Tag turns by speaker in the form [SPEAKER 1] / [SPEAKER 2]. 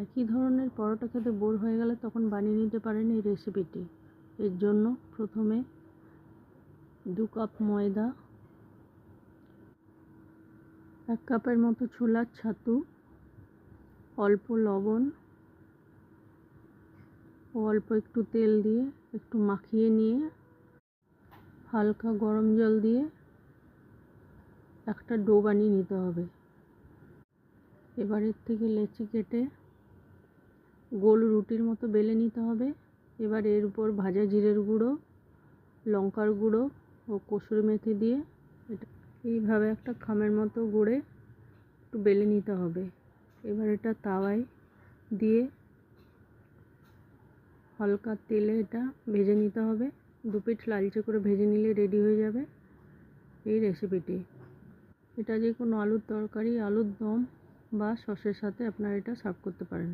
[SPEAKER 1] একই ধরনের পরোটা খেতে বোর হয়ে গেলে তখন বানিয়ে নিতে পারেন এই রেসিপিটি। এর জন্য প্রথমে 2 কাপ ময়দা, 1 কাপের মতো ছোলার ছাতু, অল্প লবণ ও অল্প একটু তেল দিয়ে একটু মাখিয়ে নিয়ে হালকা গরম জল দিয়ে একটা ডো বানিয়ে নিতে হবে। এবার এর থেকে লেচি কেটে গোল রুটির মতো বেলে নিতে হবে। এবার এর উপর ভাজা জিরের গুঁড়ো, লঙ্কার গুঁড়ো ও কসুরি মেথি দিয়ে এটা এইভাবে একটা খামের মতো গড়ে একটু বেলে নিতে হবে। এবার এটা তাওয়ায় দিয়ে হালকা তেলে এটা ভেজে নিতে হবে। 2 পিঠ লালচে করে ভেজে নিলে রেডি হয়ে যাবে এই রেসিপিটি। এটা যে কোনো আলুর তরকারি, আলুর দম বা সসের সাথে আপনারা এটা সার্ভ করতে পারেন।